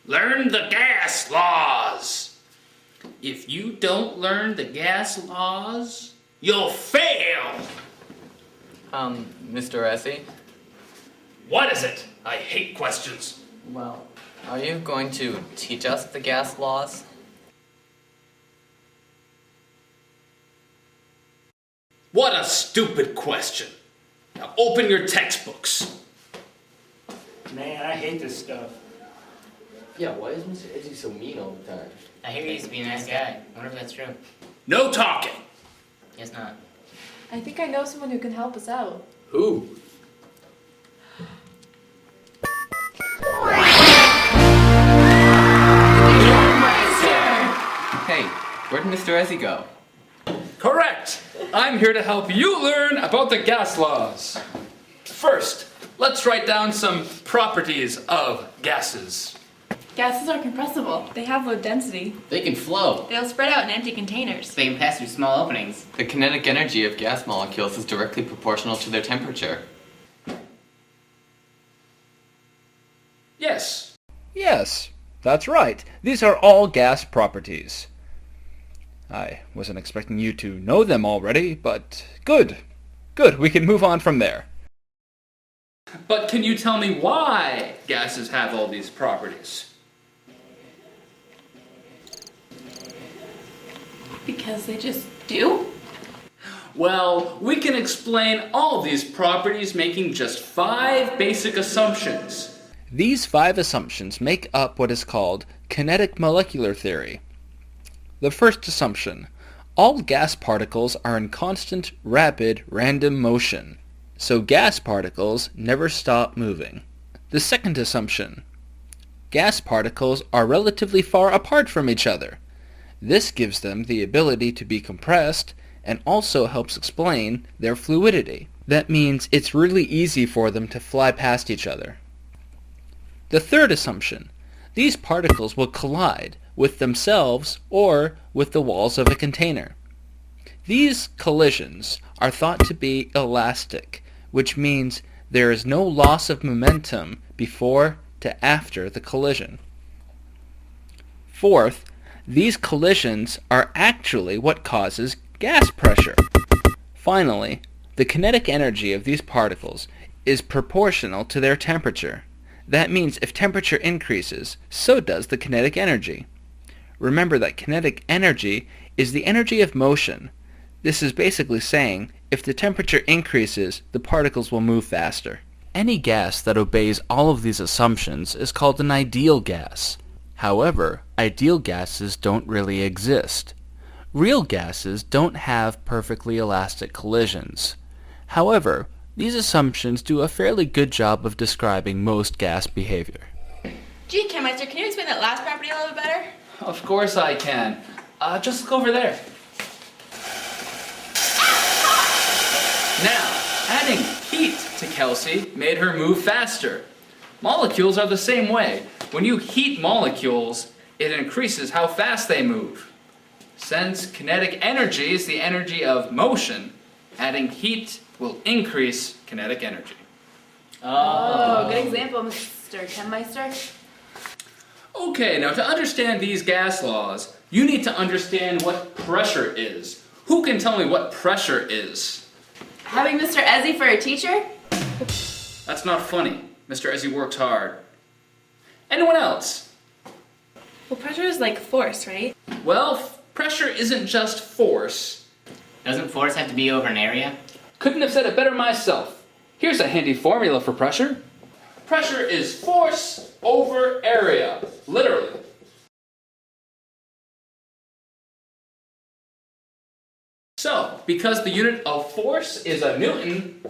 Learn the gas laws. If you don't learn the gas laws, you'll fail. Mr. Essie? What is it? I hate questions. Well, are you going to teach us the gas laws? What a stupid question. Now open your textbooks. Man, I hate this stuff. Yeah, why is Mr. Edgy so mean all the time? I hear he used to be a nice guy. I wonder if that's true. No talking. Guess not. I think I know someone who can help us out. Who? Hey, where did Mr. Essie go? Correct! I'm here to help you learn about the gas laws. First, let's write down some properties of gases. Gases are compressible. They have low density. They can flow. They'll spread out in empty containers. They can pass through small openings. The kinetic energy of gas molecules is directly proportional to their temperature. Yes. Yes, that's right. These are all gas properties. I wasn't expecting you to know them already, but good. Good, we can move on from there. But can you tell me why gases have all these properties? Because they just do? Well, we can explain all these properties making just 5 basic assumptions. These 5 assumptions make up what is called kinetic molecular theory. The first assumption: all gas particles are in constant, rapid, random motion, so gas particles never stop moving. The second assumption: gas particles are relatively far apart from each other. This gives them the ability to be compressed and also helps explain their fluidity. That means it's really easy for them to fly past each other. The third assumption: these particles will collide with themselves or with the walls of a container. These collisions are thought to be elastic, which means there is no loss of momentum before to after the collision. Fourth, these collisions are actually what causes gas pressure. Finally, the kinetic energy of these particles is proportional to their temperature. That means if temperature increases, so does the kinetic energy. Remember that kinetic energy is the energy of motion. This is basically saying if the temperature increases, the particles will move faster. Any gas that obeys all of these assumptions is called an ideal gas. However, ideal gases don't really exist. Real gases don't have perfectly elastic collisions. However, these assumptions do a fairly good job of describing most gas behavior. Gee, Chemister, can you explain that last property a little bit better? Of course I can. Just look over there. Now, adding heat to Kelsey made her move faster. Molecules are the same way. When you heat molecules, it increases how fast they move. Since kinetic energy is the energy of motion, adding heat will increase kinetic energy. Oh, good example, Mr. Chemister. Okay, now to understand these gas laws, you need to understand what pressure is. Who can tell me what pressure is? Having Mr. Ezzy for a teacher? That's not funny. Mr. Ezzy works hard. Anyone else? Well, pressure is like force, right? Well, pressure isn't just force. Doesn't force have to be over an area? Couldn't have said it better myself. Here's a handy formula for pressure. Pressure is force over area, literally. So, because the unit of force is a Newton,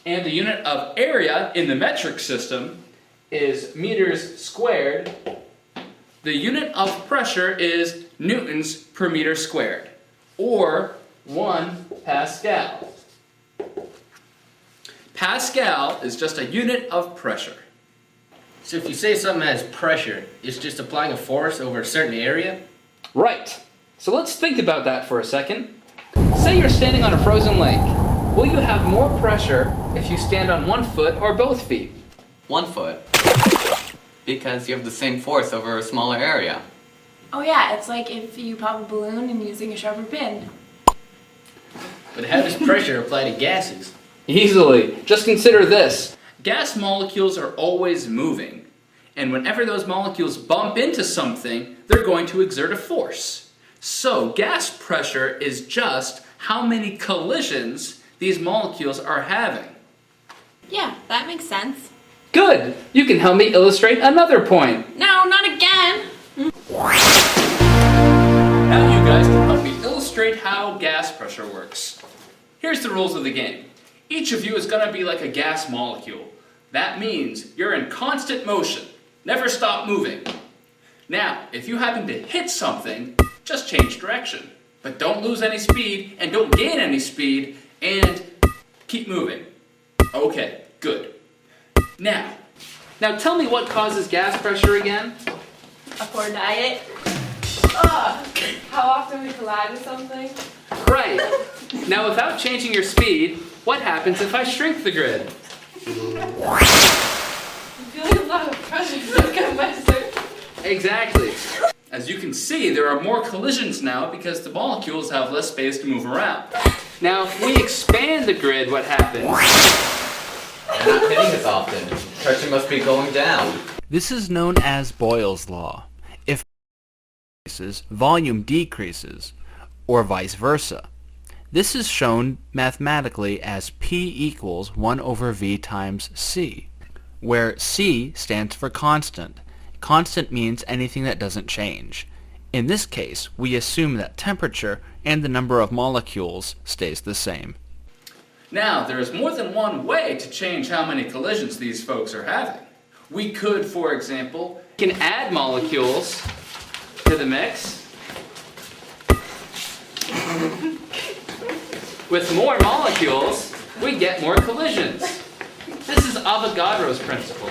and the unit of area in the metric system is meters squared, the unit of pressure is newtons per meter squared, or 1 Pascal. Pascal is just a unit of pressure. So if you say something has pressure, it's just applying a force over a certain area? Right. So let's think about that for a second. Say you're standing on a frozen lake. Will you have more pressure if you stand on 1 foot or both feet? 1 foot. Because you have the same force over a smaller area. Oh yeah, it's like if you pop a balloon and using a sharper pin. But how does pressure apply to gases? Easily. Just consider this. Gas molecules are always moving. And whenever those molecules bump into something, they're going to exert a force. So gas pressure is just how many collisions these molecules are having. Yeah, that makes sense. Good! You can help me illustrate another point. No, not again! Now you guys can help me illustrate how gas pressure works. Here's the rules of the game. Each of you is going to be like a gas molecule. That means you're in constant motion. Never stop moving. Now, if you happen to hit something, just change direction. But don't lose any speed, and don't gain any speed, and keep moving. Okay, good. Now tell me what causes gas pressure again? A poor diet. Ugh. How often we collide with something? Right. Now without changing your speed, what happens if I shrink the grid? I'm feeling a lot of pressure to Chemister. Exactly. As you can see, there are more collisions now because the molecules have less space to move around. Now, if we expand the grid, what happens? They're not hitting as often. Pressure must be going down. This is known as Boyle's law. If increases, volume decreases, or vice versa. This is shown mathematically as P equals 1 over V times C, where C stands for constant. Constant means anything that doesn't change. In this case, we assume that temperature and the number of molecules stays the same. Now, there is more than one way to change how many collisions these folks are having. We could, for example, can add molecules to the mix. With more molecules, we get more collisions. This is Avogadro's principle.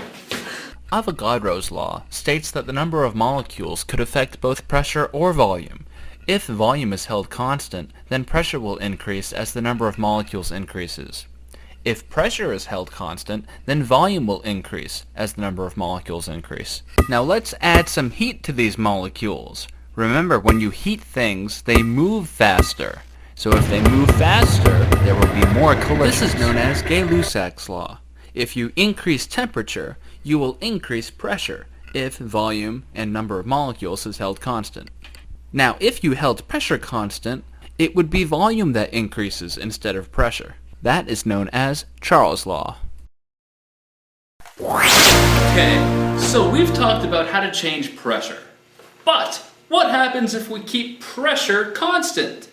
Avogadro's law states that the number of molecules could affect both pressure or volume. If volume is held constant, then pressure will increase as the number of molecules increases. If pressure is held constant, then volume will increase as the number of molecules increase. Now let's add some heat to these molecules. Remember, when you heat things, they move faster. So if they move faster, there will be more collisions. This is known as Gay-Lussac's law. If you increase temperature, you will increase pressure if volume and number of molecules is held constant. Now, if you held pressure constant, it would be volume that increases instead of pressure. That is known as Charles' law. Okay, so we've talked about how to change pressure. But what happens if we keep pressure constant?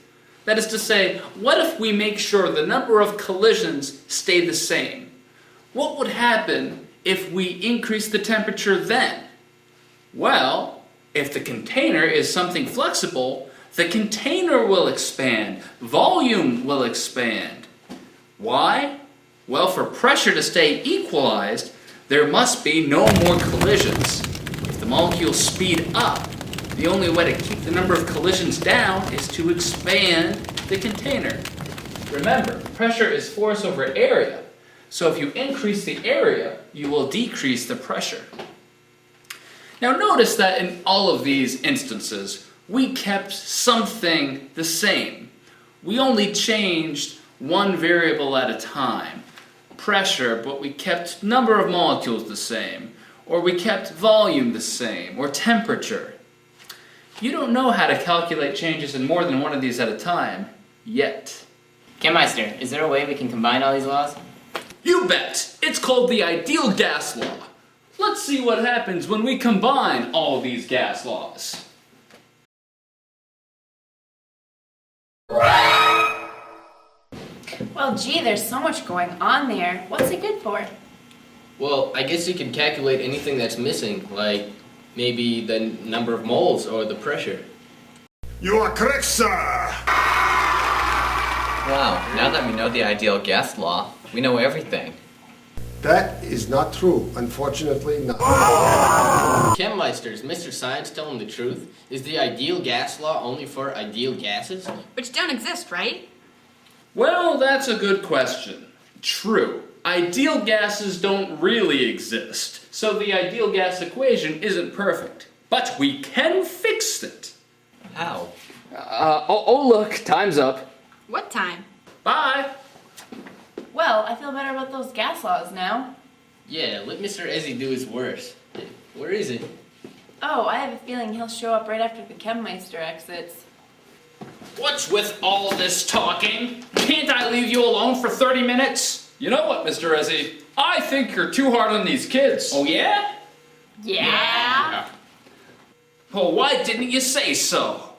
That is to say, what if we make sure the number of collisions stay the same? What would happen if we increase the temperature then? Well, if the container is something flexible, the container will expand, volume will expand. Why? Well, for pressure to stay equalized, there must be no more collisions. If the molecules speed up, the only way to keep the number of collisions down is to expand the container. Remember, pressure is force over area. So if you increase the area, you will decrease the pressure. Now notice that in all of these instances, we kept something the same. We only changed one variable at a time. Pressure, but we kept number of molecules the same. Or we kept volume the same. Or temperature. You don't know how to calculate changes in more than one of these at a time, yet. Chemister, is there a way we can combine all these laws? You bet! It's called the ideal gas law. Let's see what happens when we combine all these gas laws. Well, gee, there's so much going on there. What's it good for? Well, I guess you can calculate anything that's missing, like maybe the number of moles or the pressure. You are correct, sir! Wow, now that we know the ideal gas law, we know everything. That is not true. Unfortunately, not. Chemmeister, is Mr. Science telling the truth? Is the ideal gas law only for ideal gases? Which don't exist, right? Well, that's a good question. True. ideal gases don't really exist, so the ideal gas equation isn't perfect. But we can fix it. How? Look, time's up. What time? Bye. Well, I feel better about those gas laws now. Yeah, let Mr. Ezzy do his worst. Where is he? Oh, I have a feeling he'll show up right after the Chemister exits. What's with all this talking? Can't I leave you alone for 30 minutes? You know what, Mr. Ezzy? I think you're too hard on these kids. Oh yeah? Yeah? Well, why didn't you say so?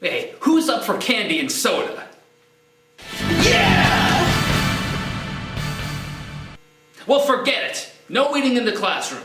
Hey, who's up for candy and soda? Yeah! Well, forget it. No eating in the classroom.